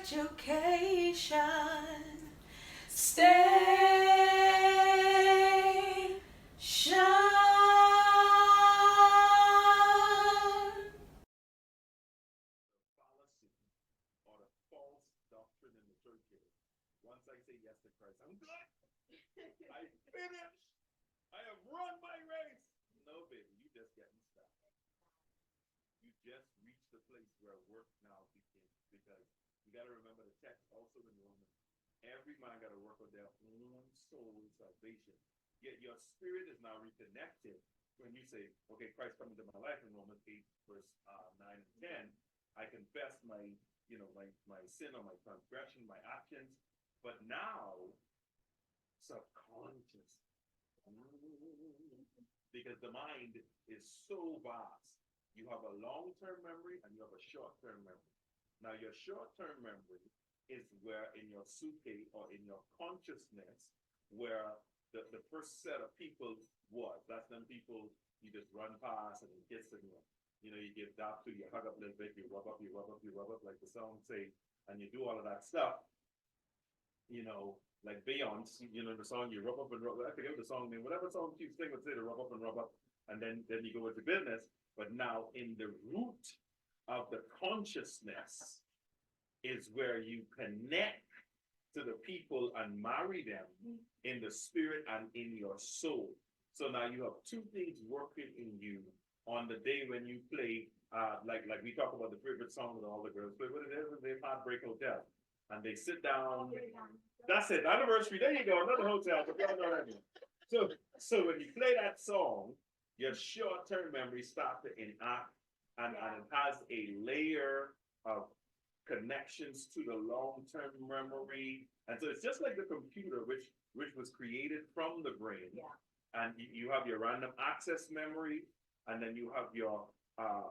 education station. Fallacy or the false doctrine in the church is once I say yes to Christ, I'm good. I finished. I have run my race. No, baby, you just getting started. You just reached the place where work now begins because you got to remember the text also in Romans. Every man got to work on their own soul salvation. Yet your spirit is now reconnected when you say, okay, Christ come into my life in Romans 8, verse 9 and 10. I confess my sin or my transgression, my actions, but now subconscious. Because the mind is so vast. You have a long-term memory and you have a short-term memory. Now, your short-term memory is where in your psyche or in your consciousness, where the first set of people was. That's them people you just run past and kiss and you give that to, you hug up a little bit, you rub up, like the song say, and you do all of that stuff. Like Beyonce, the song you rub up and rub up. I forget the song name, whatever song you sing would say to rub up, and then you go into business. But now in the root of the consciousness is where you connect to the people and marry them in the spirit and in your soul. So now you have two things working in you on the day when you play, like we talk about the favorite song that all the girls play, what it is, they Heartbreak Hotel. And they sit down. That's it, anniversary, there you go, another hotel, but y'all know what I mean. So when you play that song, your short-term memory starts to enact, and it has a layer of connections to the long-term memory. And so it's just like the computer, which was created from the brain. Yeah. And you have your random access memory, and then you have your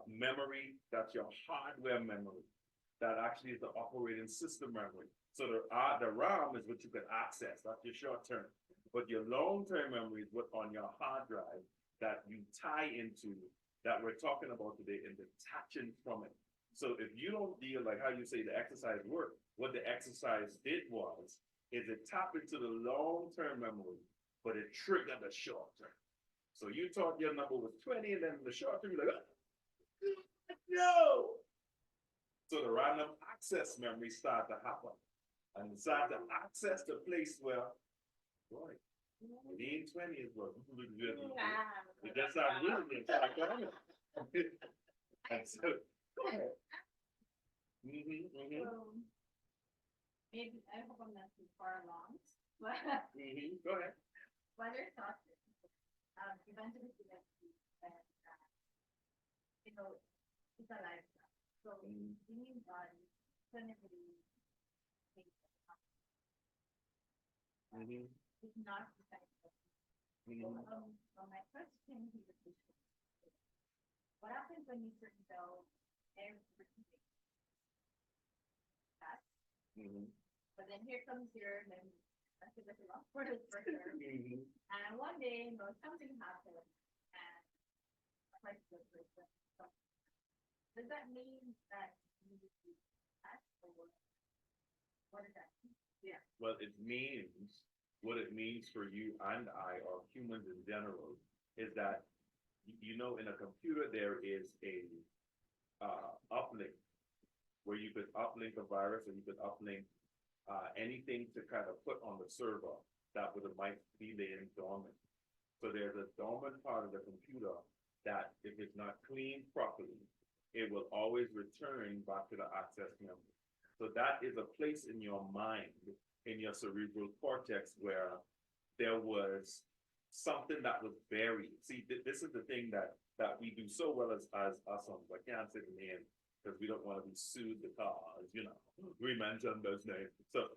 memory, that's your hardware memory. That actually is the operating system memory. So the RAM is what you can access, that's your short term. But your long-term memory is what on your hard drive that you tie into, that we're talking about today, and detaching from it. So if you don't deal, like how you say the exercise worked, what the exercise did is it tapped into the long-term memory, but it triggered the short term. So you thought your number was 20, and then the short term, you're like, oh, no. So the random access memory started to happen. And start to access the place where, boy, it ain't 20 is what it just started losing it. And so, go ahead. So maybe I hope I'm not too far along, but Go ahead. what are your thoughts? Evangelism, and it's a lifestyle. So being God, definitely is not the kind of. So my question here is, what happens when you certain go everything that? But then here comes your memory. That's a bit long for this for sure. And one day, something happened, and my good person. So, does that mean that you need to ask, or what does that mean? Yeah. Well, it means what it means for you and I, or humans in general, is that in a computer there is a uplink where you could uplink a virus, or you could uplink anything to kind of put on the server that might be laying dormant. So there's a dormant part of the computer that, if it's not cleaned properly, it will always return back to the access memory. So that is a place in your mind, in your cerebral cortex, where there was something that was buried. See, this is the thing that we do so well as us. I can't say the name because we don't want to be sued because, we mentioned those names. So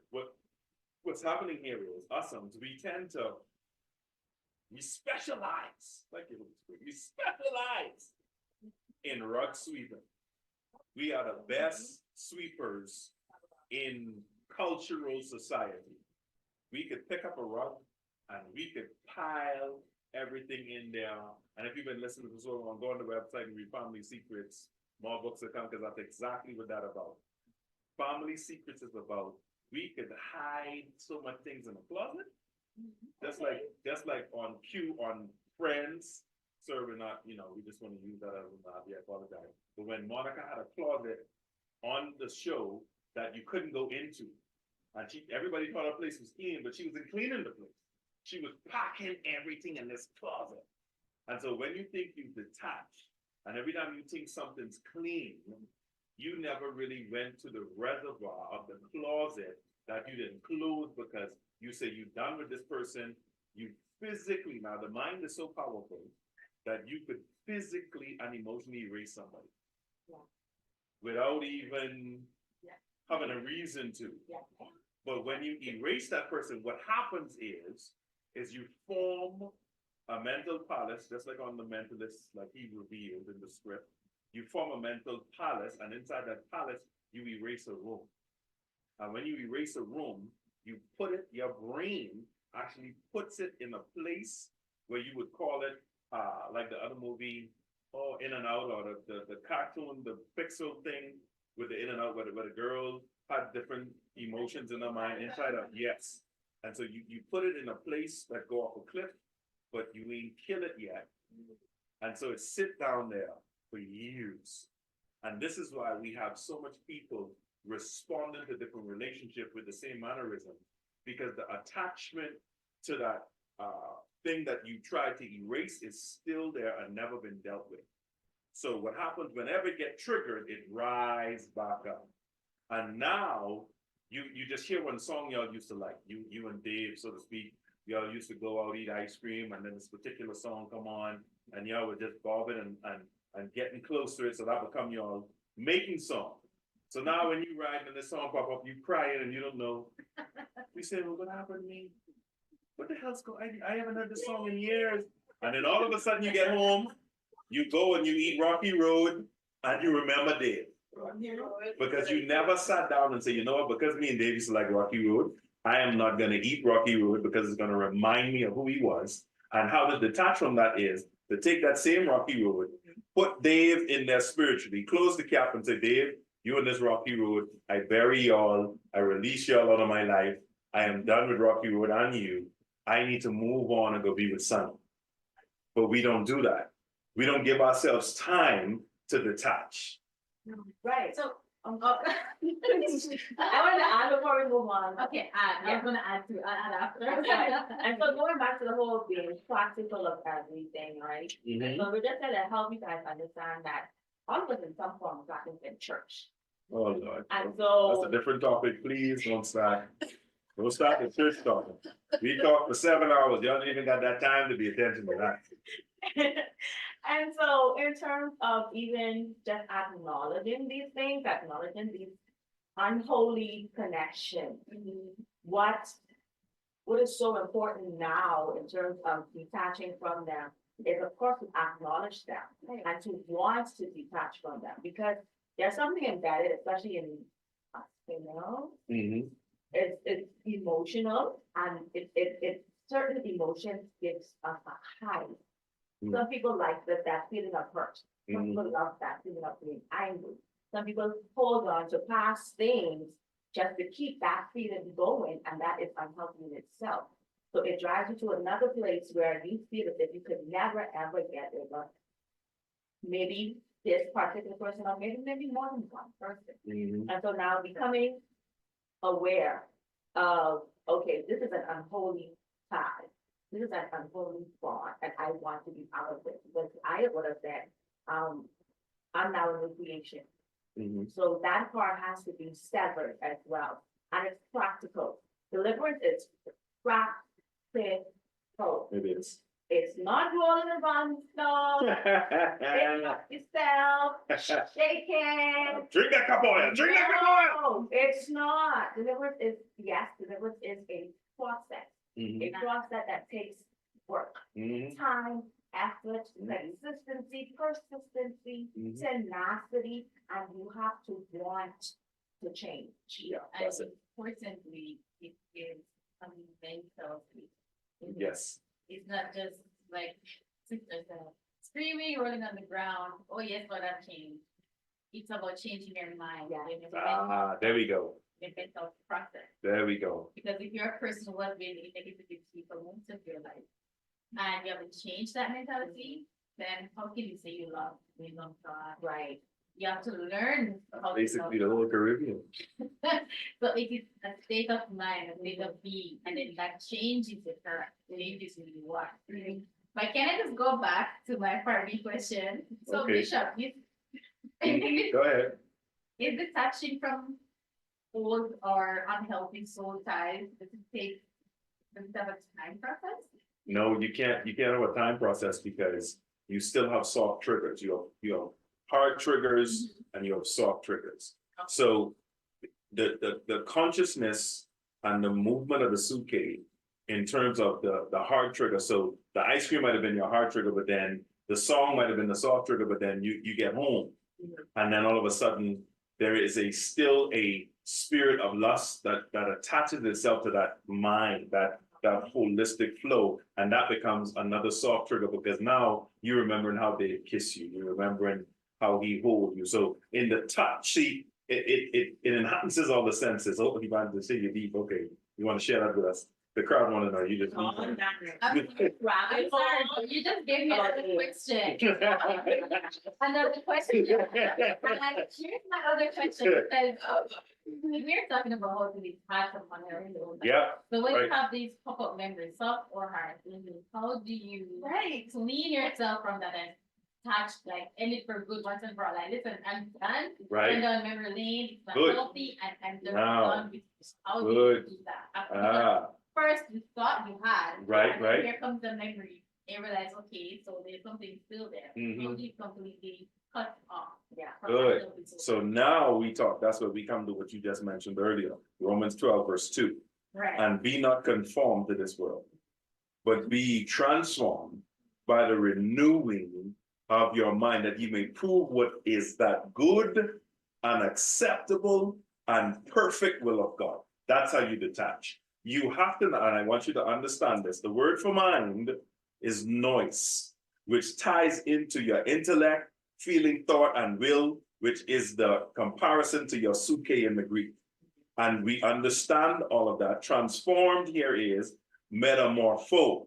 what's happening here is we specialize, we specialize in rug sweeping. We are the best sweepers in cultural society. We could pick up a rug and we could pile everything in there. And if you've been listening to so long, go on the website and read Family Secrets. More books will come, because that's exactly what that's about. family secrets is about, we could hide so much things in the closet. Just like on cue on Friends, sir, we're not, we just want to use that as an I apologize. But when Monica had a closet on the show that you couldn't go into, and everybody thought her place was clean, but she wasn't cleaning the place. She was packing everything in this closet. And so when you think you detach, and every time you think something's clean, you never really went to the reservoir of the closet that you didn't close, because you say you're done with this person. You physically, now the mind is so powerful that you could physically and emotionally erase somebody without even having a reason to. But when you erase that person, what happens is you form a mental palace, just like on The Mentalist, like he revealed in the script. You form a mental palace, and inside that palace, you erase a room. And when you erase a room, you put it, your brain actually puts it in a place where you would call it, like the other movie, In and Out, or the cartoon, the pixel thing with the In and Out, where the girl had different emotions in her mind inside of, yes. And so you put it in a place that go off a cliff, but you ain't kill it yet. And so it sit down there for years. And this is why we have so much people responding to different relationships with the same mannerism, because the attachment to that thing that you try to erase is still there and never been dealt with. So what happens whenever it gets triggered, it rises back up. And now you just hear one song y'all used to like, you and Dave, so to speak, y'all used to go out, eat ice cream, and then this particular song come on, and y'all would just bobbing and getting close to it, so that become y'all making song. So now when you ride and this song pop up, you crying and you don't know. We say, well, what happened to me? What the hell's going on? I haven't heard this song in years. And then all of a sudden you get home, you go and you eat Rocky Road, and you remember Dave. Because you never sat down and say, you know what, because me and Dave used to like Rocky Road, I am not going to eat Rocky Road because it's going to remind me of who he was. And how to detach from that is to take that same Rocky Road, put Dave in there spiritually, close the cap and say, Dave, you in this Rocky Road, I bury y'all, I release y'all out of my life, I am done with Rocky Road and you, I need to move on and go be with Son. But we don't do that. We don't give ourselves time to detach. Right. So, I want to add before we move on. okay, I'm going to add after. And so going back to the whole being practical of everything, right? So we're just going to help you guys understand that all of us in some form of practice in church. Oh Lord. And so that's a different topic. Please don't start. Don't start the church talking. We talk for 7 hours. Y'all don't even got that time to be attention to that. And so in terms of even just acknowledging these things, acknowledging these unholy connections, what is so important now in terms of detaching from them is, of course, to acknowledge them and to want to detach from them, because there's something embedded, especially in us, it's emotional, and it certain emotions gives us a high. Some people like that feeling of hurt. Some people love that feeling of being angry. Some people hold on to past things just to keep that feeling going, and that is unhealthy in itself. So it drives you to another place where you feel as if you could never ever get over maybe this particular person, or maybe more than one person. And so now becoming aware of, okay, this is an unholy tie. This is an unholy bond, and I want to be out of it. Because I would have said, I'm now a new creation. So that part has to be severed as well. And it's practical. Deliverance is practical. It is. It's not rolling around stuff. It's not yourself, shaking. Drink that cup of oil. Drink that cup of oil. No, it's not. Deliverance is a process. A process that takes work, time, effort, consistency, persistency, tenacity, and you have to want to change. Yeah, and that's it. importantly, it is a mental thing. Yes. It's not just like sisters screaming, rolling on the ground. Oh yes, but I've changed. it's about changing your mind. Yeah. There we go. Your mental process. There we go. Because if you're a person who has been in negativity for most of your life, and you haven't changed that mentality, then how can you say you love God? Right. You have to learn how Basically, to the love whole Caribbean. So it is a state of mind, a state of being, and then that changes the character, changes who you are. But can I just go back to my primary question? So Okay. Bishop, Go ahead. is detaching from old or unhealthy soul ties, does it take a time process? No, you can't have a time process because you still have soft triggers. You have hard triggers and you have soft triggers. So the consciousness and the movement of the suitcase in terms of the hard trigger. So the ice cream might have been your hard trigger, but then the song might have been the soft trigger, but then you get home. And then all of a sudden there is still a spirit of lust that attaches itself to that mind, that holistic flow, and that becomes another soft trigger because now you're remembering how they kiss you, you're remembering how he holds you. So in the touch, see, it enhances all the senses. Oh, he wanted to say you deep. Okay, you want to share that with us? The crowd want to know. You just. I'm sorry, you just gave me another question. Another question. And here's my other question, because we're talking about how to detach from unhealthy old. Yeah. So when right. you have these pop-up memories, soft or hard, how do you clean yourself from that and touch, like, end it for good once and for all? Like, listen, I'm done. Right. I'm done memory lane, it's not Good. healthy, and I'm just Wow. done with this. How do Good. you do that? After first you thought you had, Right, and right. then here comes the memory, and realize, okay, so there's something still there. How do you completely cut off? Yeah. Good. So now we talk, that's what we come to what you just mentioned earlier, Romans 12, verse 2. Right. And be not conformed to this world, but be transformed by the renewing of your mind, that you may prove what is that good and acceptable and perfect will of God. That's how you detach. You have to, and I want you to understand this, the word for mind is nous, which ties into your intellect, feeling, thought, and will, which is the comparison to your suke in the Greek. And we understand all of that. Transformed here is metamorpho,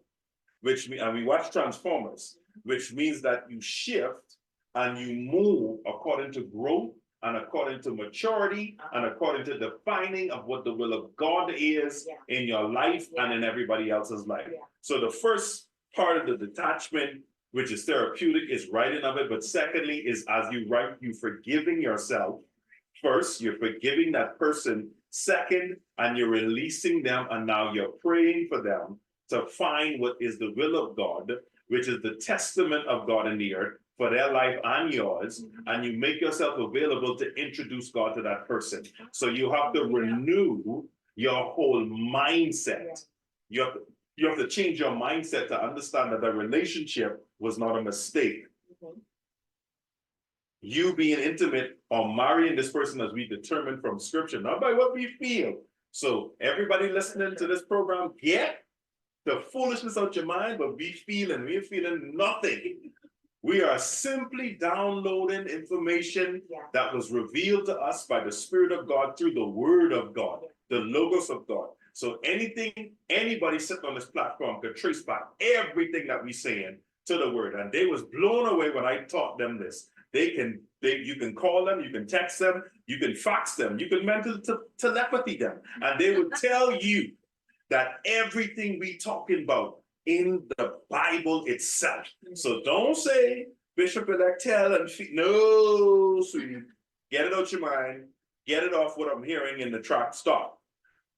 and we watch Transformers, which means that you shift and you move according to growth and according to maturity and according to defining of what the will of God is in your life and in everybody else's life. So the first part of the detachment, which is therapeutic, is writing of it. But secondly, is as you write, you forgiving yourself. First, you're forgiving that person. Second, and you're releasing them, and now you're praying for them to find what is the will of God, which is the testament of God in the earth for their life and yours, and you make yourself available to introduce God to that person. So you have to renew your whole mindset. You have to change your mindset to understand that the relationship was not a mistake. You being intimate or marrying this person as we determined from scripture, not by what we feel. So everybody listening to this program, get the foolishness out your mind, but we're feeling nothing. We are simply downloading information that was revealed to us by the Spirit of God through the Word of God, the Logos of God. So anybody sitting on this platform could trace back everything that we're saying to the Word. And they was blown away when I taught them this. You can call them, you can text them, you can fax them, you can mental telepathy them, and they will tell you that everything we talking about in the Bible itself. So don't say Bishop-elect tell and no, sweetie. Get it out your mind. Get it off what I'm hearing in the track. Stop.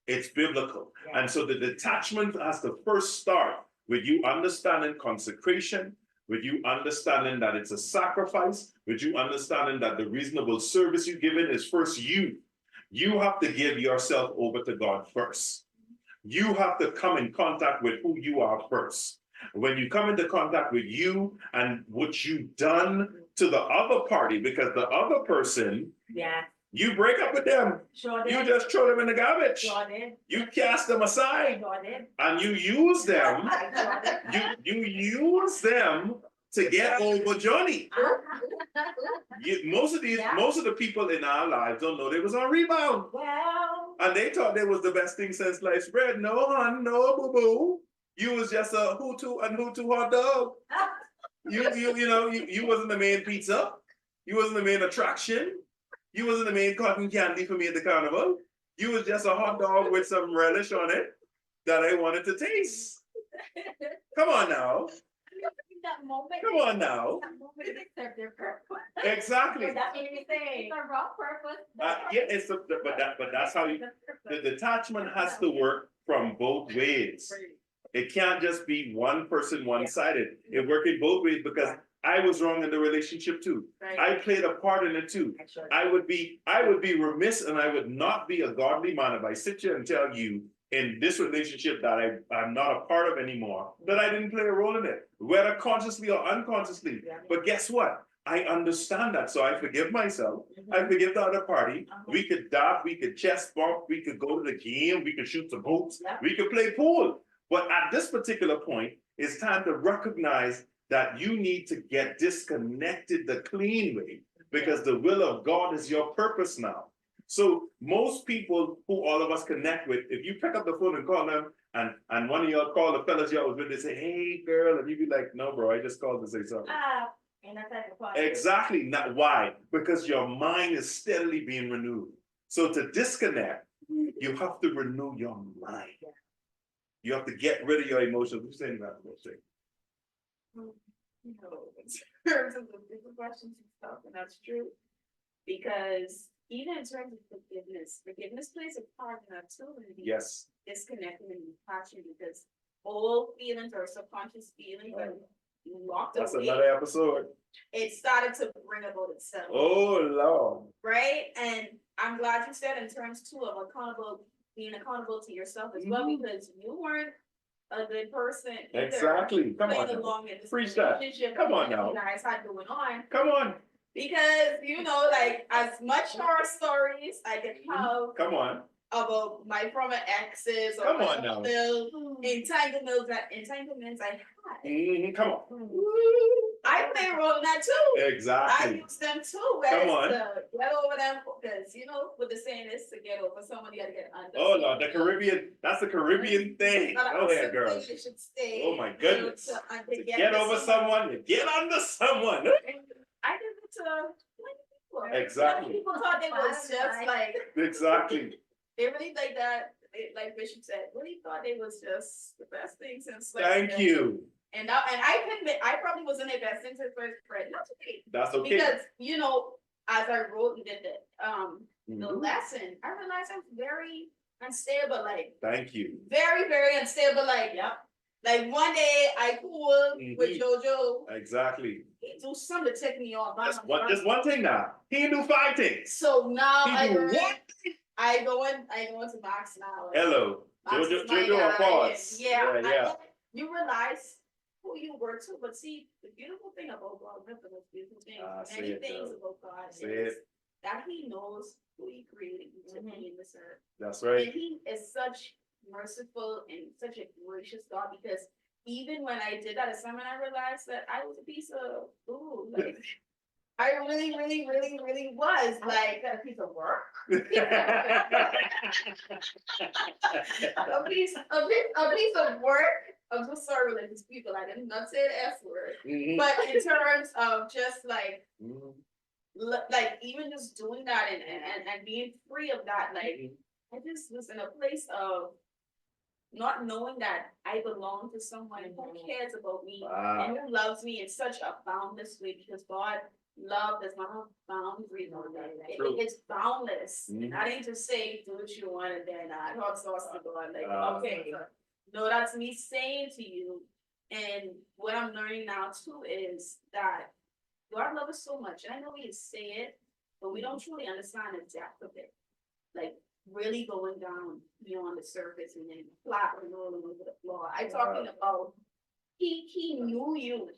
It's biblical. And so the detachment has to first start with you understanding consecration, with you understanding that it's a sacrifice, with you understanding that the reasonable service you give it is first you. You have to give yourself over to God first. You have to come in contact with who you are first. When you come into contact with you and what you've done to the other party, because the other person, you break up with them. You just throw them in the garbage. You cast them aside. And you use them. You use them to get over Johnny. Most of Yeah. the people in our lives don't know they was on rebound. Well. And they thought they was the best thing since sliced bread. No, hon, no, boo-boo. You was just a Hutu and Hutu hot dog. You wasn't the main pizza. You wasn't the main attraction. You wasn't the main cotton candy for me at the carnival. You was just a hot dog with some relish on it that I wanted to taste. Come on now. That moment. Come on now. That moment they serve their purpose. Exactly. That's what you say. It's a wrong purpose. Yeah, but that's how you. The detachment has to work from both ways. It can't just be one person, one-sided. It worked in both ways because I was wrong in the relationship too. Right. I played a part in it too. I would be remiss and I would not be a godly man if I sit here and tell you in this relationship that I'm not a part of anymore, that I didn't play a role in it, whether consciously or unconsciously. Yeah. But guess what? I understand that, so I forgive myself. I forgive the other party. We could dab, we could chest bump, we could go to the game, we could shoot some hoops, we could play pool. But at this particular point, it's time to recognize that you need to get disconnected the clean way because the will of God is your purpose now. So most people who all of us connect with, if you pick up the phone and call them and one of y'all call the fellas y'all was with, they say, hey girl, and you be like, no bro, I just called to say something. And that type of party. Exactly, not why? Because your mind is steadily being renewed. So to disconnect, you have to renew your mind. You have to get rid of your emotions. Who's saying that? You know, in terms of the bigger questions and stuff, and that's true. Because even in terms of forgiveness plays a part in that too. And Yes. disconnecting and detaching because old feelings or subconscious feelings are locked That's away. another episode. It started to bring about itself. Oh Lord. Right? And I'm glad you said in terms too of being accountable to yourself as well, because you weren't a good person either. Exactly. Come on. Playing along in this Preach that. relationship Come on that now. you guys had going on. Come on. Because, like, as much horror stories I can have Come on. about my former exes or Come my on now. entanglements I had. Come on. I play a role in that too. I Exactly. use them too. Come on. To get over them because what the saying is to get over someone you gotta get under. Oh Lord, the Caribbean. That's the Caribbean thing. Go ahead, girl. You should stay. Oh my goodness. To get under over someone, you get under someone. I did it to many people. Exactly. Many people thought they was just like Exactly. they really like that. Like Bishop said, really thought they was just the best thing since. Thank you. And I can admit I probably wasn't the best thing since first grade. That's okay. That's okay. Because as I wrote and did the lesson, I realized I'm very unstable. Like thank you. very, very unstable. Like like one day I cool with JoJo. Exactly. He do something to take me off. Just one thing now. He do 5 things. So now He do what? I go into Max now. Hello. Max is my JoJo guy, on pause. Yeah. You realize who you were too, but see, the beautiful thing about God, one of the most beautiful things, many things about God is that He knows who He created you to be in this earth. That's right. And He is such merciful and such a gracious God because even when I did that assignment, I realized that I was a piece of like I really, really, really, really was like a piece of work. a piece of work. I'm so sorry, religious people. I did not say the S word, but in terms of just like even just doing that and being free of that, like I just was in a place of not knowing that I belong to someone who cares about me and who loves me in such a boundless way because God. Love does not have boundaries on that. It's boundless. I didn't just say do what you want and then hot sauce to God. Like, okay. No, that's me saying to you. And what I'm learning now too is that God loves us so much. And I know we say it, but we don't truly understand the depth of it. Like really going down beyond the surface and then flat and rolling over the floor. I'm talking about he knew you.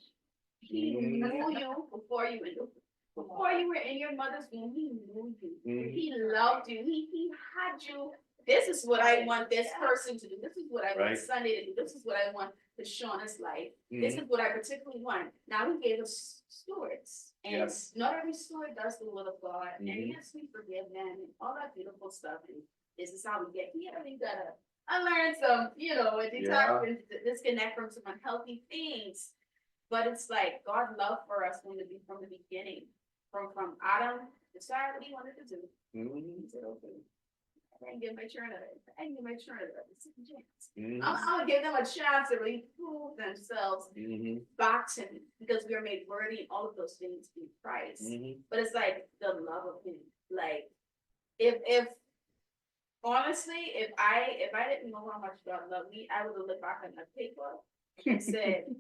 He knew you before you Before you were in your mother's womb, he knew you. Mhm. He loved you. He had you. This is what I want this person to do. This is what I want Right. Sunday to do. This is what I want to Shauna's life. This Mhm. is what I particularly want. Now he gave us stewards. And Yes. not every steward does the will of God. And Mhm. yes, we forgive them and all that beautiful stuff. And this is how we get here. We gotta unlearn some, and detox and disconnect from some unhealthy things. But it's like God loved for us from the beginning. From Adam, decided what he wanted to do. Mhm. He said, okay, I didn't give my children a second chance. Mhm. I'm gonna give them a chance to really prove themselves Mhm. back to me because we are made worthy and all of those things in Christ. Mhm. But it's like the love of him. Like if honestly, if I didn't know how much God loved me, I would have looked back on that paper and said,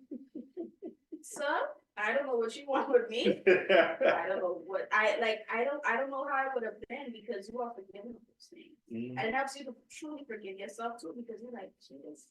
son, I don't know what you want with me. I don't know what I like. I don't know how I would have been because you are forgiven of those things. Mhm. And it helps you to truly forgive yourself too because you're like, Jesus,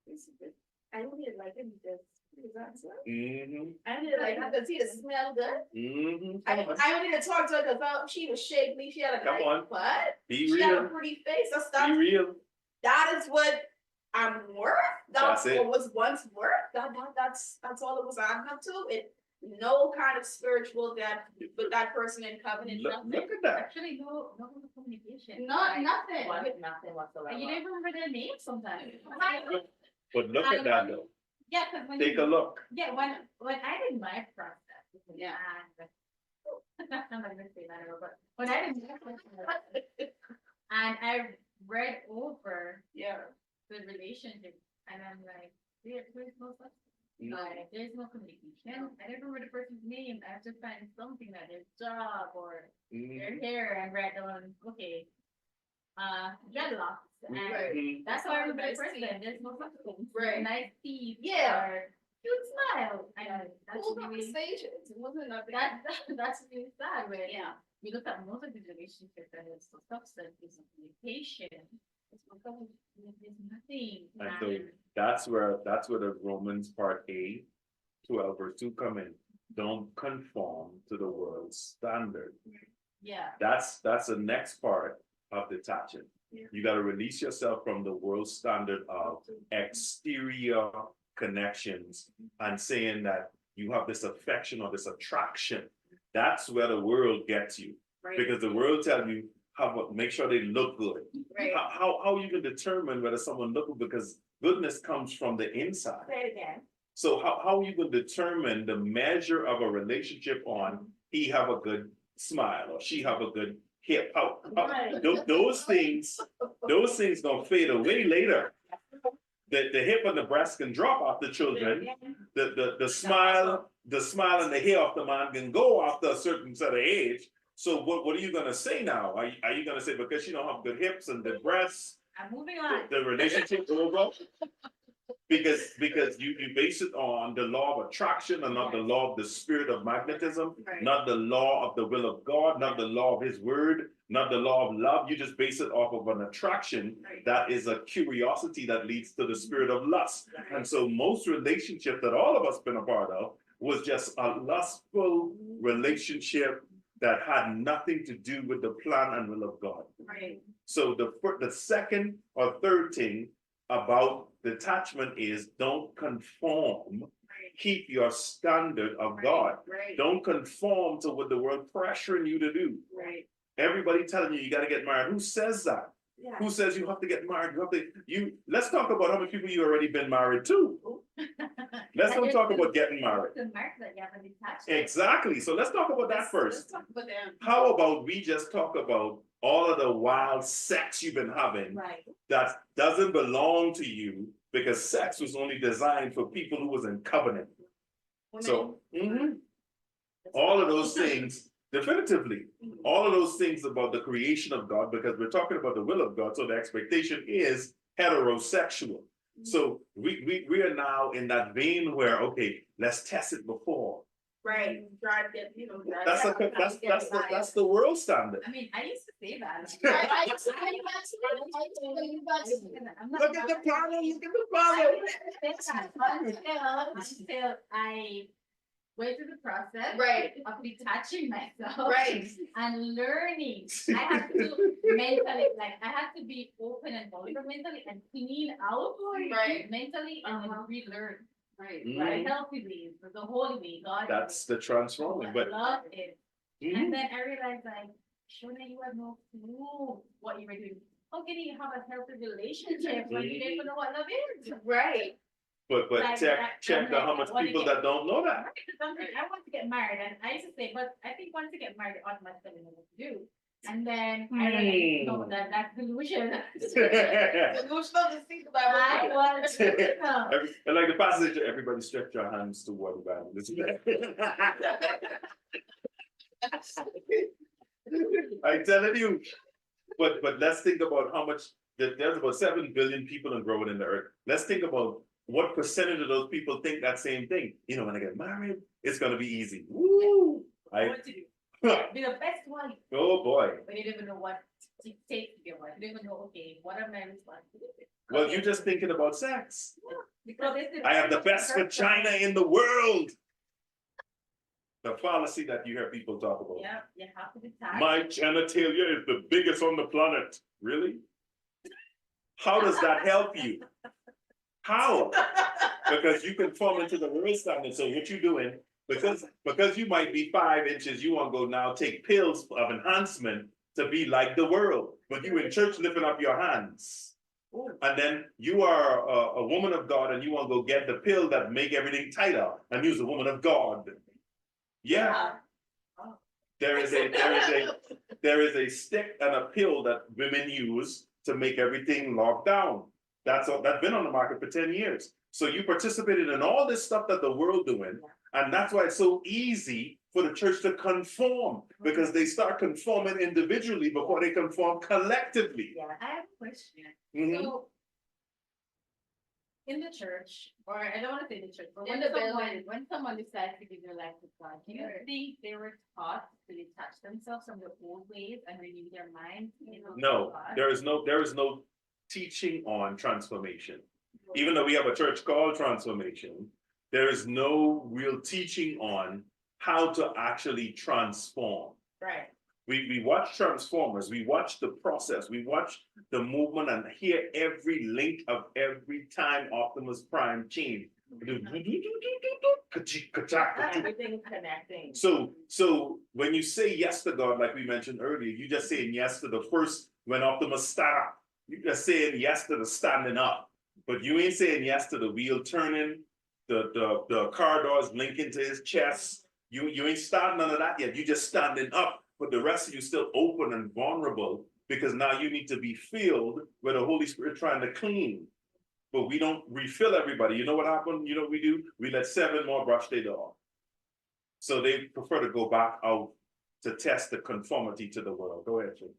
this is good. I don't need to like him because he's awesome. Mhm. I need to like him because he smell good. Mhm. I don't need to talk to her because she was shapely. She had a Come nice on. butt. Be She had a real. pretty face. Be real. That is what I'm worth. That's it. What was once worth. That's all it was adding up to. It no kind of spiritual depth with that person in covenant. Look Nothing. at that. Actually, no communication. Not nothing. Nothing whatsoever. And you don't even remember their names sometimes. But look at that though. Yeah, because when Take a look. yeah, when I did my process, Yeah. and I'm not gonna say that, but when I did my process, and I read over Yeah. the relationship, and I'm like, there's no such thing. Mhm. Like, there's no communication. I don't remember the person's name. I have to find something that their job or their Mhm. hair and write down, okay, dreadlocks. And Mhm. that's how I remember the Nice person. teeth. There's no such thing. Right. Nice teeth. Yeah. Or cute smile. And that's Cool really, conversations. It wasn't nothing. that's really sad. When Yeah. you look at most of these relationships and it's the substance, it's communication. It's because there's nothing. And so that's where the Romans part A, 12 verse 2 come in. Don't conform to the world's standard. Yeah. That's the next part of detaching. Yeah. You got to release yourself from the world standard of exterior connections and saying that you have this affection or this attraction. That's where the world gets you. Right. Because the world tells you make sure they look good. Right. How you can determine whether someone look good, because goodness comes from the inside. Say it again. So how you can determine the measure of a relationship on he have a good smile or she have a good hip? Those things gonna fade away later. The hip and the breast can drop off the children. The smile and the hair off the man can go after a certain set of age. So what are you gonna say now? Are you gonna say because she don't have good hips and good breasts, I'm moving on. the relationship over? Because you base it on the law of attraction and not the law of the spirit of magnetism, Right. not the law of the will of God, not the law of his word, not the law of love. You just base it off of an attraction Right. that is a curiosity that leads to the spirit of lust. And so most relationships that all of us been a part of was just a lustful relationship that had nothing to do with the plan and will of God. Right. So the second or third thing about detachment is don't conform. Right. Keep your standard of God. Right. Don't conform to what the world pressuring you to do. Right. Everybody telling you got to get married. Who says that? Yeah. Who says you have to get married? Let's talk about how many people you already been married to. Let's don't talk about getting married. The mark that you haven't detached. Exactly. So let's talk about that Let's first. talk about them. How about we just talk about all of the wild sex you've been having Right. that doesn't belong to you, because sex was only designed for people who was in covenant. Women. So all of those things, definitively, all of those things about the creation of God, because we're talking about the will of God, so the expectation is heterosexual. So we are now in that vein where, okay, let's test it before. Right. Drive get That's the world standard. I mean, I used to say that. Look at the problem, look at the problem. Until I went through the process. Right. Of detaching myself. Right. And learning. I had to mentally, like, I had to be open and vulnerable mentally and clean out. Right. Mentally and then Uh-huh. relearn. Right. Right, healthy ways, the holy way, God. That's the transforming, but. Love it. Mhm. And then I realized, like, surely you have no clue what you were doing. How can you have a healthy relationship when you don't even know what love is? Right. But Like, check I'm the like, how much I wanna people get- that don't know that. Right, because I'm like, I want to get married, and I used to say, but I think once you get married, automatically know what to do. And then I realized, no, that's delusion. Delusional to think about. I was delusional. And like the passage, everybody stretch your hands toward the Bible. I'm telling you. But let's think about how much there's about 7 billion people and growing in the earth. Let's think about what percentage of those people think that same thing. You know, when I get married, it's gonna be easy. Woo! What to do? Be the best one. Oh boy. But you don't even know what it takes to get one. You don't even know, okay, what are my responsibilities? Well, you're just thinking about sex. Because it's I have the best vagina in the world. The fallacy that you hear people talk about. Yeah, you have to decide. My genitalia is the biggest on the planet. Really? How does that help you? How? Because you can fall into the world standard. So what you doing? Because you might be 5 inches, you want to go now take pills of enhancement to be like the world. But you in church lifting up your hands. And then you are a woman of God and you want to go get the pill that make everything tighter and use a woman of God. Yeah. There is a stick and a pill that women use to make everything locked down. That's been on the market for 10 years. So you participated in all this stuff that the world doing, and that's why it's so easy for the church to conform, because they start conforming individually before they conform collectively. Yeah, I have a question. Mhm. So, in the church, or I don't want to say the church, but In when the someone, building. when someone decides to give their life to God, do you Right. think they were taught to detach themselves from their old ways and renew their minds? No, there is no teaching on transformation. Even though we have a church called Transformation, there is no real teaching on how to actually transform. Right. We watch Transformers, we watch the process, we watch the movement and hear every link of every time Optimus Prime changed. Everything's connecting. So when you say yes to God, like we mentioned earlier, you just saying yes to the first when Optimus stand up. You just saying yes to the standing up, but you ain't saying yes to the wheel turning, the car doors linking to his chest. You ain't starting none of that yet. You just standing up, but the rest of you still open and vulnerable because now you need to be filled with the Holy Spirit trying to clean. But we don't refill everybody. You know what happened? You know what we do? We let 7 more brush their dog. So they prefer to go back out to test the conformity to the world. Go ahead, Jim.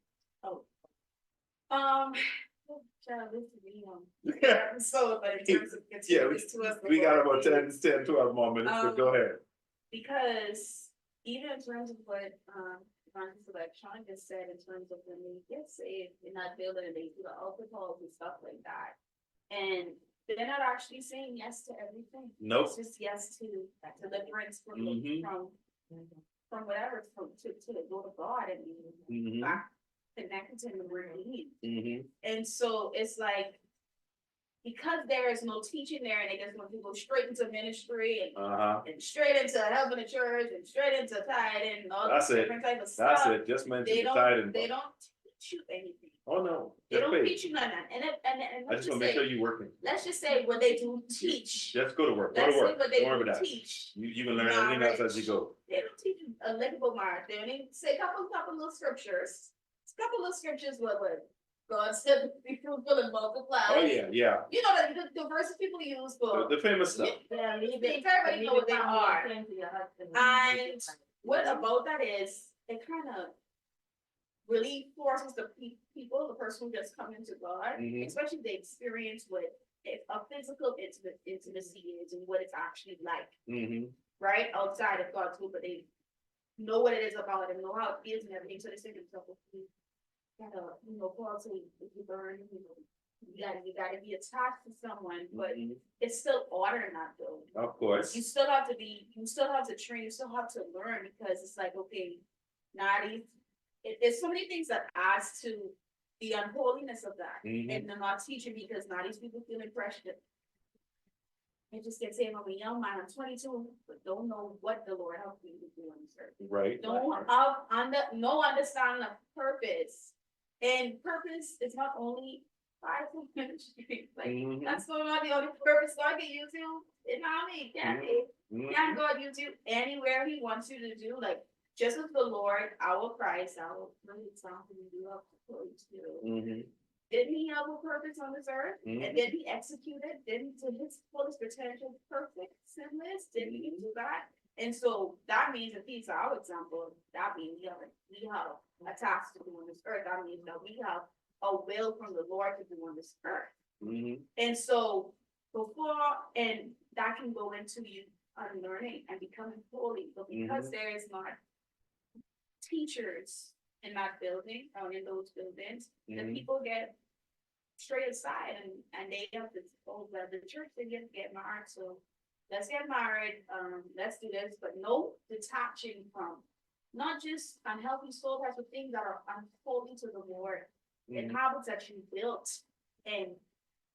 So, but in terms of Yeah, continuing to us. we got about 10, 12 more minutes, but go ahead. Because even in terms of what, like Sean just said, in terms of when they get saved, they're not building and they do the altar calls and stuff like that. And they're not actually saying yes to everything. Nope. It's just yes to deliverance from, Mhm. from whatever, to the Lord of God and being Mhm. back connected to him where he needs. Mhm. And so it's like, because there is no teaching there and they just want to go straight into ministry and straight into helping the church and straight into tithing and all That's this it. different type of That's stuff. it. Just mention They the tithing. don't, they don't teach you anything. Oh no. They Just don't pay. teach you none of that. And I let's just want just to make sure say, you're working. let's just say what they do teach. Just go to work. Go Let's to say work. what they Don't worry do about that. teach. You can learn everything else as you go. They don't teach you a lickable mark. They only say a couple little scriptures. A couple of scriptures what God said, be fruitful and multiply. Oh yeah, yeah. You know the verses people use for The famous stuff. Yeah, leave it. everybody know what they leave it are. to your husband. And what about that is it kind of really forces the people, the person who just come into God, Mhm. especially the experience what a physical intimacy is and what it's actually like, Mm-hmm. right? Outside of God's will, but they know what it is about it and know how it is and everything. So they say to themselves, gotta, Paul say, if you burn, you gotta be attached to someone, but Mhm. it's still order in that building. Of course. You still have to train, you still have to learn, because it's like, okay, now there's so many things that adds to the unholiness of that. Mhm. And they're not teaching, because now these people feeling pressured. They just get saying, I'm a young man, I'm 22, but don't know what the Lord helped me to do on this earth. Right. Don't have no understanding of purpose. And purpose is not only fivefold ministry. Like, Mhm. that's not the only purpose God can use you. It not me, can't he? Mhm. Can God use you anywhere he wants you to do? Like, just as the Lord, our Christ, our great example, we love to quote to. Mhm. Didn't he have a purpose on this earth? Mhm. And did he execute it? Didn't to his fullest potential, perfect, sinless? Did he do that? And so that means if he's our example, that means we have a task to do on this earth. That means that we have a will from the Lord to do on this earth. Mhm. And so and that can go into you unlearning and becoming holy, but because there is not teachers in that building or in those buildings, the Mhm. people get straight aside and they have to, oh, well, the church, they get married, so let's get married, let's do this, but no detaching from not just unhealthy soul types of things that are unholy to the Lord, and Mhm. habits that you built, and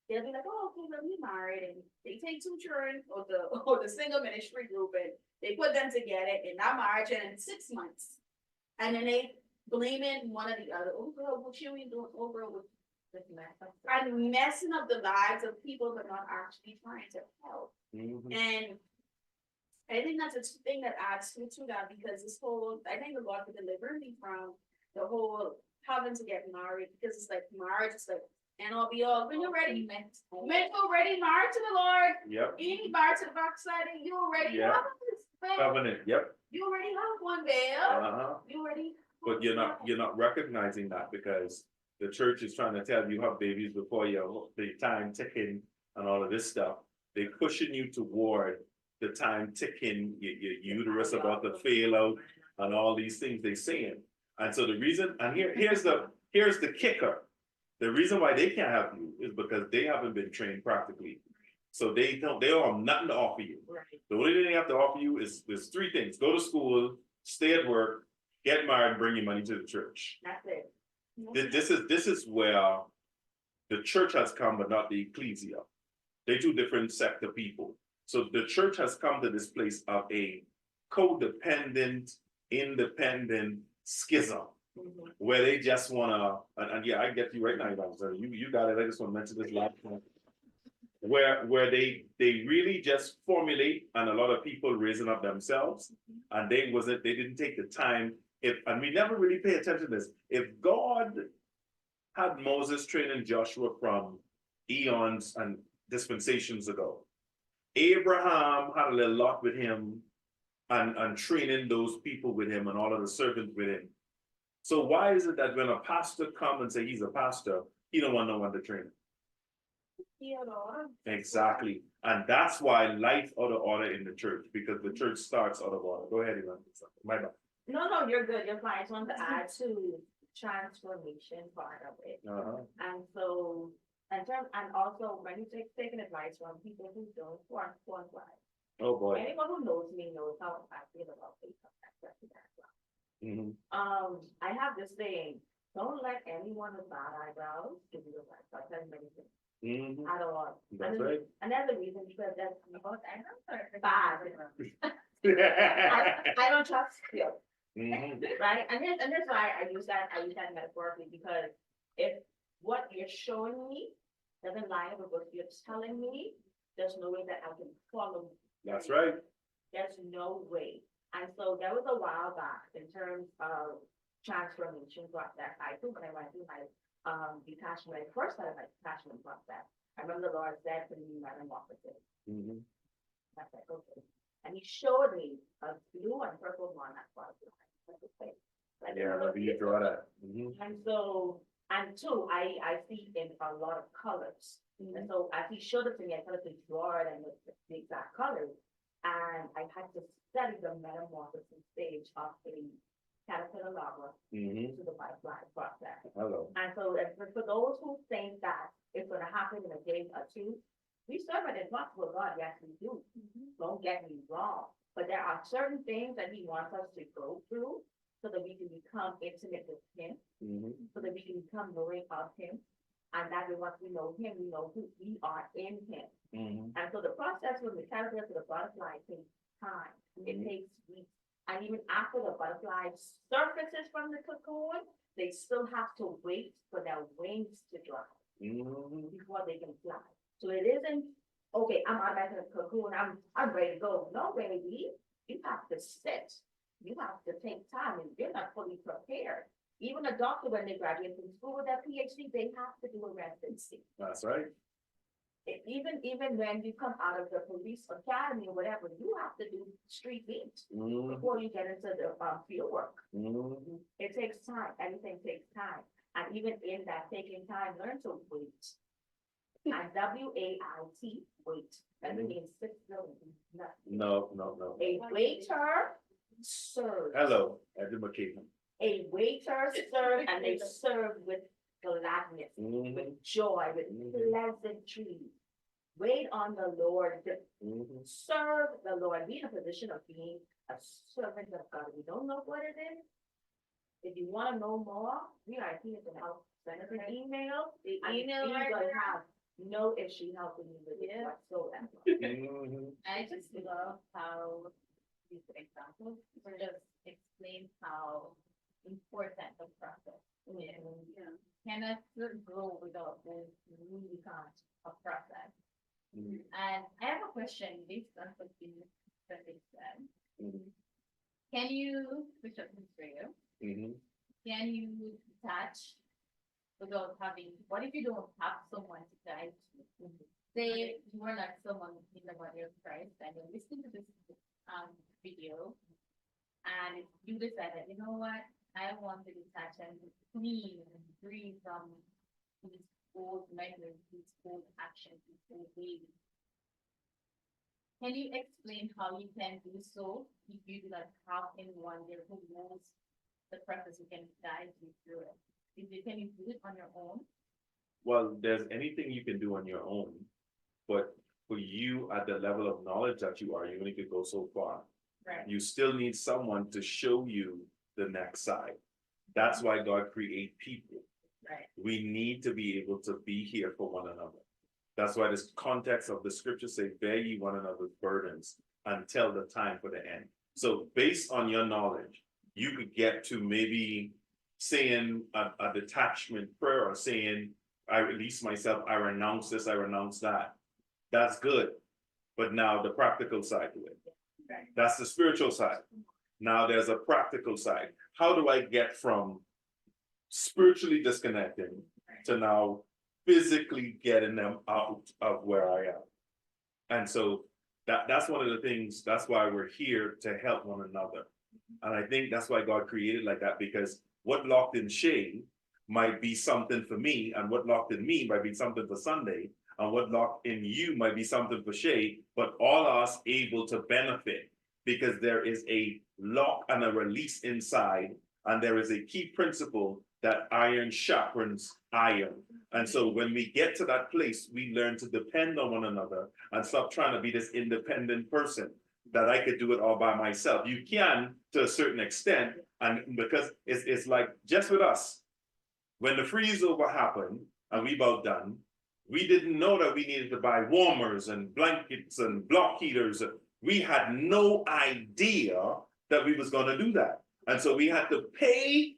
they'll be like, oh, okay, let me married, and they take two children or the single ministry group, and they put them together in that marriage, and in 6 months, and then they blaming one or the other. Oh girl, what you ain't doing? Oh girl, what and messing up the lives of people, but not actually trying to help. Mhm. And I think that's a thing that adds to that, because this whole, I think the Lord could deliver me from the whole having to get married, because it's like marriage is like, and I'll be all, when you're ready, meant already married to the Lord, Yep. you ain't married to the backside, and you already Yeah. have this, babe. Covenant. Yep. You already have one, babe. You already. But you're not recognizing that, because the church is trying to tell you have babies before the time ticking and all of this stuff. They're pushing you toward the time ticking, your uterus about to fail out, and all these things they're saying. And so the reason, and here's the kicker. The reason why they can't have you is because they haven't been trained practically. So they don't have nothing to offer you. Right. The only thing they have to offer you is there's three things: go to school, stay at work, get married, bring your money to the church. That's it. This is where the church has come, but not the ecclesia. They're two different sect of people. So the church has come to this place of a codependent, independent schism, where they just wanna, and yeah, I get you right now, you got it. I just want to mention this last point. Where they really just formulate, and a lot of people raising up themselves, and they didn't take the time. And we never really pay attention to this. If God had Moses training Joshua from eons and dispensations ago, Abraham had a little lot with him, and training those people with him and all of the servants with him. So why is it that when a pastor comes and say he's a pastor, he don't want no one to train him? Exactly. And that's why life out of order in the church, because the church starts out of order. Go ahead, Ivan. My bad. No, you're good. You're fine. I just want to add to transformation part of it. And so, and also when you taking advice from people who aren't qualified. Oh boy. Anyone who knows me knows how I feel about faith. I have this saying: don't let anyone with bad eyebrows give you advice. I'll tell you many things. At all. That's right. Another reason, because that's bad. I don't trust you. Right? And that's why I use that metaphorically, because if what you're showing me doesn't line up with what you're telling me, there's no way that I can follow. That's right. There's no way. And so there was a while back in terms of transformation process I took when I went through my detachment, first time my detachment process. I remember the Lord said to me, "Let him walk with it." I said, okay. And he showed me a blue and purple one that was Yeah, let me draw that. And so, and two, I see in a lot of colors. And so as he showed it to me, I started to draw it and the exact colors. And I had to study the metamorphosis stage of a caterpillar larva Mm-hmm. to the butterfly process. Hello. And so for those who think that it's gonna happen in a day or two, we serve an impossible God, yes, we do. Don't get me wrong, but there are certain things that he wants us to go through so that we can become intimate with him, Mm-hmm. so that we can become knowing of him. And that way, once we know him, we know who we are in him. Mm-hmm. And so the process from the caterpillar to the butterfly takes time. It takes weeks. And even after the butterfly surfaces from the cocoon, they still have to wait for their wings to dry Mm-hmm. before they can fly. So it isn't, okay, I'm out of the cocoon, I'm ready to go. No, baby, you have to sit. You have to take time and you're not fully prepared. Even a doctor, when they graduate from school with their PhD, they have to do a residency. That's right. Even when you come out of the police academy or whatever, you have to do street beat Mm-hmm. before you get into the field work. Mm-hmm. It takes time. Everything takes time. And even in that taking time, learn to wait. And WAIT, wait. Doesn't mean sit still. Nothing. No. A waiter serves. Hello, education. A waiter serves, and they serve with gladness, Mm-hmm. with joy, with pleasantry. Wait on the Lord. Mm-hmm. Serve the Lord. Be in a position of being a servant of God. We don't know what it is. If you want to know more, we are here to help. Send us an email. The email right will there. have no issue helping you with it Yeah. whatsoever. Mm-hmm. I just love how these examples just explain how important the process is. Cannot grow without this really can't a process. Mm-hmm. And I have a question based on what you that they said. Mm-hmm. Can you, Bishop Israel, Mm-hmm. can you detach without having, what if you don't have someone to guide you? Say you are not someone in the body of Christ and you're listening to this video and you decided, you know what, I want to detach and be clean and free from these old memories, these old actions, these old ways. Can you explain how you can do so if you do not have anyone there who knows the process, who can guide you through it? Can you do it on your own? Well, there's anything you can do on your own, but for you at the level of knowledge that you are, you only could go so far. Right. You still need someone to show you the next side. That's why God created people. Right. We need to be able to be here for one another. That's why this context of the scripture say, bear ye one another's burdens until the time for the end. So based on your knowledge, you could get to maybe saying a detachment prayer or saying, I release myself, I renounce this, I renounce that. That's good. But now the practical side to it. Right. That's the spiritual side. Now there's a practical side. How do I get from spiritually disconnecting to now physically getting them out of where I am? And so that's one of the things, that's why we're here to help one another. And I think that's why God created like that, because what locked in Shay might be something for me, and what locked in me might be something for Sunday, and what locked in you might be something for Shay, but all of us able to benefit because there is a lock and a release inside, and there is a key principle that iron sharpens iron. And so when we get to that place, we learn to depend on one another and stop trying to be this independent person that I could do it all by myself. You can to a certain extent, and because it's like just with us, when the freeze over happened and we about done, we didn't know that we needed to buy warmers and blankets and block heaters. We had no idea that we was going to do that. And so we had to pay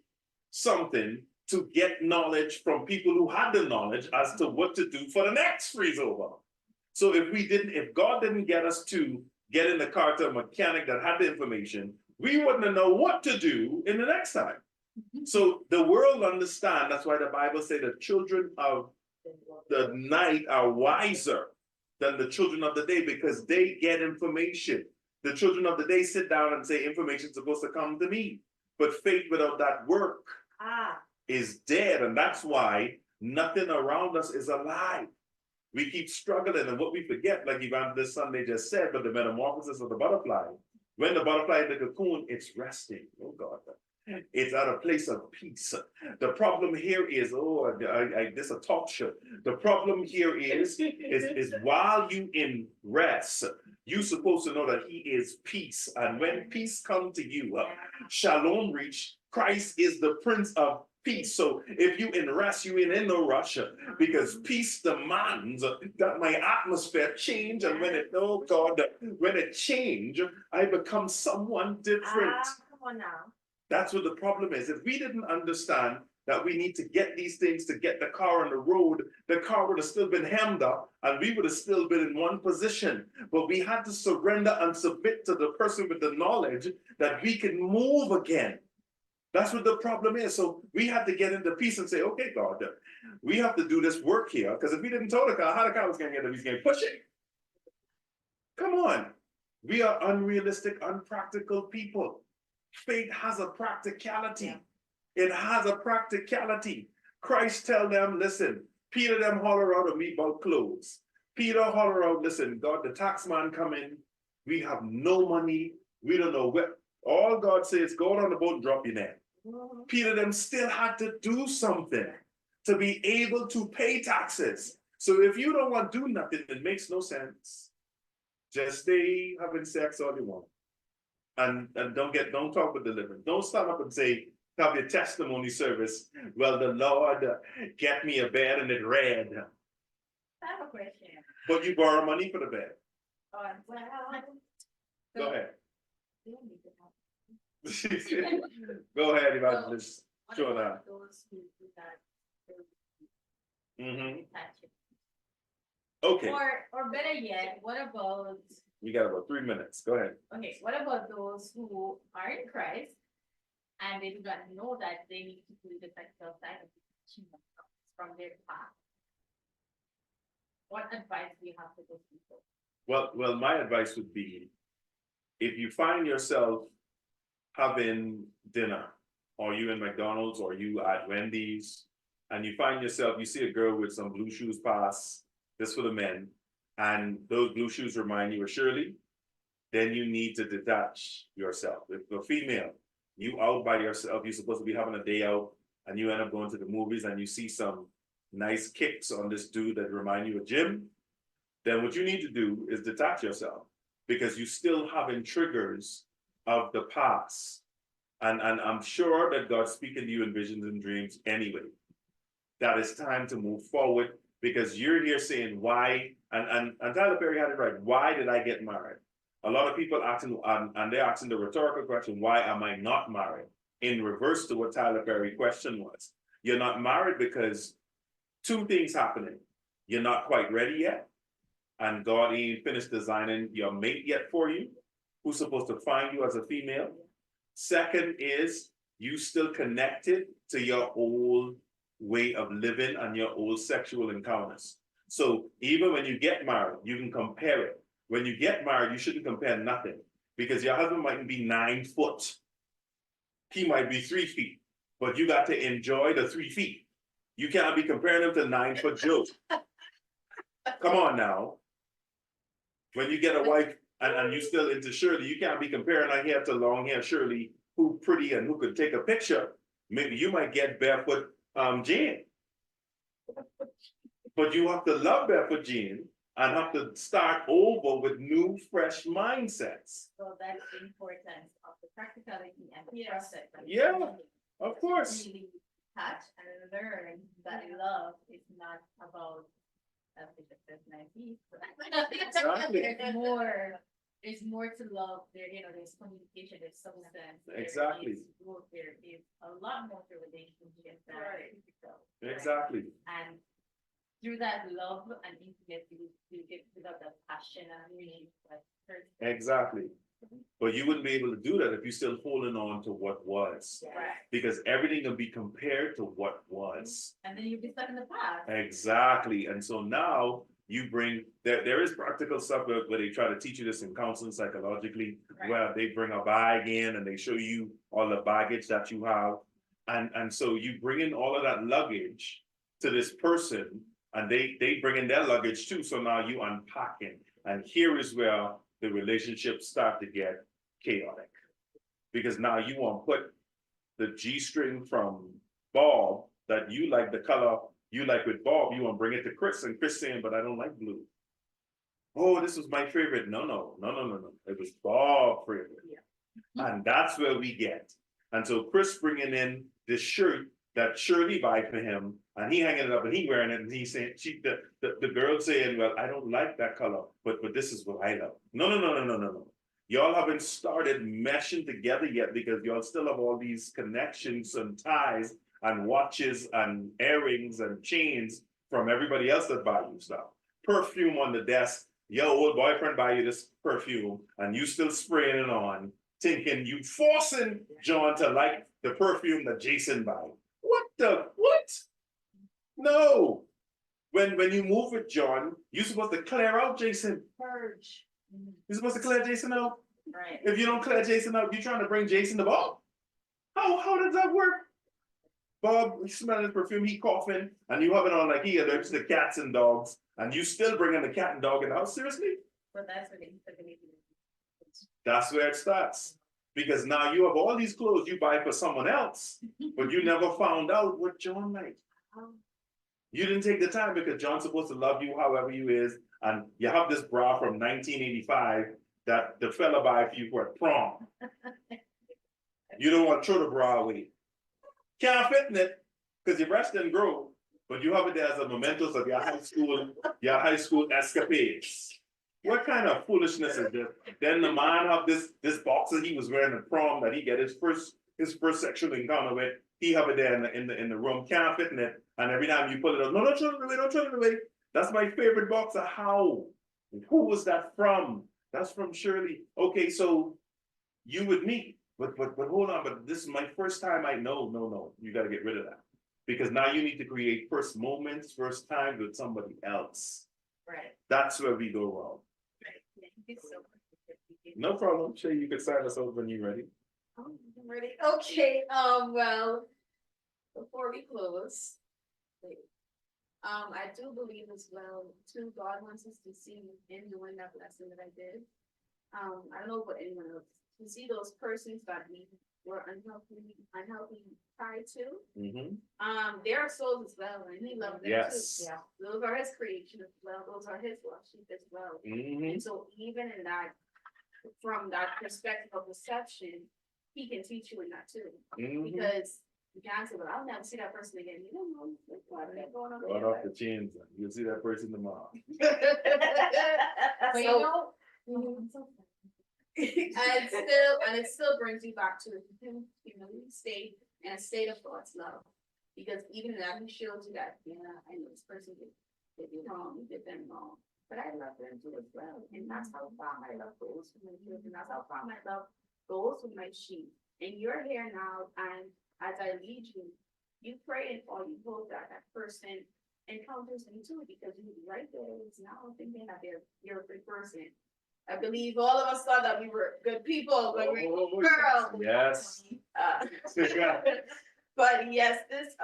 something to get knowledge from people who had the knowledge as to what to do for the next freeze over. So if God didn't get us to get in the car to a mechanic that had the information, we wouldn't have known what to do in the next time. So the world understand, that's why the Bible says the children of the night are wiser than the children of the day, because they get information. The children of the day sit down and say information is supposed to come to me. But faith without that work is dead. And that's why nothing around us is alive. We keep struggling, and what we forget, like Evangelist Sunday just said, but the metamorphosis of the butterfly. When the butterfly in the cocoon, it's resting. Oh God. It's at a place of peace. The problem here is, this is a talk show. The problem here is while you in rest, you supposed to know that he is peace. And when peace come to you, shalom reach, Christ is the Prince of Peace. So if you in rest, you in no rush, because peace demands that my atmosphere change. And when it, oh God, when it change, I become someone different. Come on now. That's what the problem is. If we didn't understand that we need to get these things to get the car on the road, the car would have still been hemmed up and we would have still been in one position. But we had to surrender and submit to the person with the knowledge that we can move again. That's what the problem is. So we had to get into peace and say, okay, God, we have to do this work here. Because if we didn't tell the car how the car was going to get it, he's going to push it. Come on. We are unrealistic, unpractical people. Faith has a practicality. It has a practicality. Christ tell them, listen, Peter them holler out of me about clothes. Peter holler out, listen, God, the tax man come in. We have no money. We don't know where. All God says, go on the boat and drop your net. Peter them still had to do something to be able to pay taxes. So if you don't want to do nothing, it makes no sense. Just stay having sex all you want. And don't talk about deliverance. Don't stand up and say, have your testimony service. Well, the Lord get me a bed and it red. I have a question. But you borrow money for the bed. Well, Go ahead. we don't need to have- Go ahead, Evangelist. What Sure about that. those who do that? Mm-hmm. Touch it? Okay, Or better yet, what about, we got about 3 minutes. Go ahead. okay, what about those who are in Christ and they do not know that they need to do the practical side of the teaching from their path? What advice do you have for those people? Well, my advice would be, if you find yourself having dinner, or you in McDonald's, or you at Wendy's, and you find yourself, you see a girl with some blue shoes pass, this for the men, and those blue shoes remind you of Shirley, then you need to detach yourself. If you're female, you out by yourself, you're supposed to be having a day out, and you end up going to the movies and you see some nice kicks on this dude that remind you of Jim, then what you need to do is detach yourself, because you still having triggers of the past. And I'm sure that God's speaking to you in visions and dreams anyway. That it's time to move forward, because you're here saying why, and Tyler Perry had it right. Why did I get married? A lot of people asking, and they're asking the rhetorical question, why am I not married? In reverse to what Tyler Perry's question was. You're not married because two things happening. You're not quite ready yet, and God ain't finished designing your mate yet for you, who's supposed to find you as a female. Second is you still connected to your old way of living and your old sexual encounters. So even when you get married, you can compare it. When you get married, you shouldn't compare nothing, because your husband might be 9 foot. He might be 3 feet, but you got to enjoy the 3 feet. You can't be comparing him to 9 foot Joe. Come on now. When you get a wife and you still into Shirley, you can't be comparing her hair to long hair Shirley, who pretty and who could take a picture. Maybe you might get barefoot Jane. But you have to love barefoot Jane and have to start over with new, fresh mindsets. So that's the importance of the practicality and the process. Yeah, of course. Really touch and learn that love is not about Exactly. There's more to love. There's communication, there's substance. Exactly. There is a lot more to relationships than physical. Exactly. And through that love and intimacy, you get without that passion and meaning. Exactly. But you wouldn't be able to do that if you're still holding on to what was. Right. Because everything will be compared to what was. And then you'll be stuck in the past. Exactly. And so now you bring, there is practical stuff where they try to teach you this in counseling psychologically, Right. where they bring a bag in and they show you all the baggage that you have. And so you bring in all of that luggage to this person, and they bring in their luggage too. So now you unpacking. And here is where the relationships start to get chaotic. Because now you want to put the G string from Bob that you like the color you like with Bob, you want to bring it to Chris, and Chris saying, but I don't like blue. Oh, this was my favorite. No. It was Bob's favorite. Yeah. And that's where we get. And so Chris bringing in this shirt that Shirley buy for him, and he hanging it up and he wearing it, and he saying, the girl saying, well, I don't like that color, but this is what I love. No. Y'all haven't started meshing together yet because y'all still have all these connections and ties and watches and earrings and chains from everybody else that buy you stuff. Perfume on the desk. Your old boyfriend buy you this perfume and you still spraying it on, thinking you forcing John to like the perfume that Jason buy. What? No. When you move with John, you're supposed to clear out Jason. Purge. You're supposed to clear Jason out. Right. If you don't clear Jason out, you're trying to bring Jason to Bob. How does that work? Bob, you smell his perfume, he coughing, and you have it on like he allergic to cats and dogs, and you still bringing the cat and dog in the house? Seriously? But that's what That's where it starts. Because now you have all these clothes you buy for someone else, but you never found out what John liked. You didn't take the time because John's supposed to love you however you is, and you have this bra from 1985 that the fella buy for you for prom. You don't want to throw the bra away. Can't fit in it because your breast didn't grow, but you have it there as a memento of your high school escapades. What kind of foolishness is this? Then the man have this boxer he was wearing at prom that he get his first sexual encounter with. He have it there in the room, can't fit in it, and every time you pull it up, no, don't throw it away. That's my favorite boxer. How? Who was that from? That's from Shirley. Okay, so you with me, but hold on, but this is my first time. No, you got to get rid of that because now you need to create first moments, first times with somebody else. Right. That's where we go wrong. Right. Thank you so much. No problem. Shay, you can sign us over when you're ready. I'm ready. Okay, well, before we close, I do believe as well, too, God wants us to see in doing that lesson that I did. I don't know about anyone else, to see those persons that we were unhealthy tied to. Their souls as well, and he loved them too. Yeah. Those are his creation as well. Those are his love sheep as well. And so even in that, from that perspective of perception, he can teach you in that too. Because you can't say, well, I'll never see that person again. You don't know what's going on. Going off the chins, you'll see that person tomorrow. But so, you know, and it still brings you back to the humility state and a state of God's love. Because even in that, he shows you that, yeah, I know this person did you wrong, did them wrong. But I love them too as well. And that's how far my love goes for my children. That's how far my love goes with my sheep. And you're here now, and as I lead you, you pray or you hope that that person encounters me too, because you right there is now thinking that you're a good person. I believe all of us thought that we were good people, but we're girls. Yes. But yes, this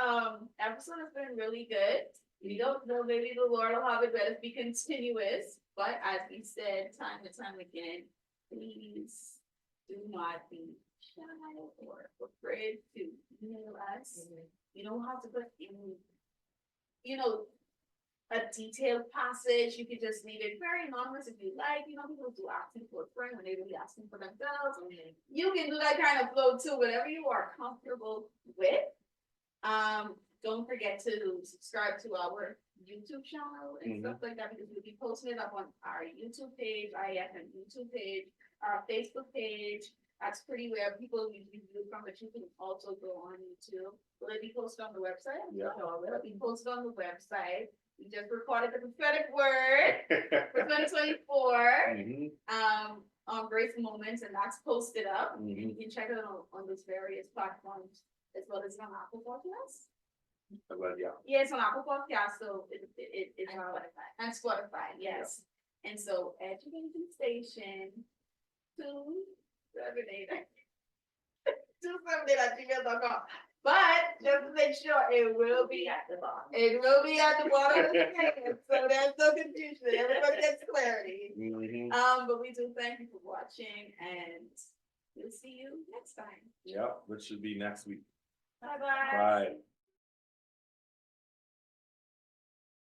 episode has been really good. We don't know, maybe the Lord will have it better be continuous, but as we said time and time again, please do not be shy or afraid to email us. You don't have to put in, a detailed passage. You can just leave it very anonymous if you like. People do asking for a friend when they really asking for themselves. You can do that kind of flow too, whatever you are comfortable with. Don't forget to subscribe to our YouTube channel and stuff like that, because we'll be posting it up on our YouTube page, IFM YouTube page, our Facebook page. That's pretty where people usually view from, but you can also go on YouTube. Will it be posted on the website? Yeah. No, it'll be posted on the website. We just recorded the prophetic word for 2024 on Grace Moments, and that's posted up. And you can check it out on those various platforms, as well as on Apple Podcasts. Yeah, it's on Apple Podcasts, so it's on Spotify. And Spotify, yes. Yeah. And so, Education Station 278@gmail.com. But just to make sure, it will be at the bottom. It will be at the bottom of the screen, so there's no confusion. Everybody gets clarity. But we do thank you for watching, and We'll see you next time. Yep, which should be next week. Bye-bye. Bye.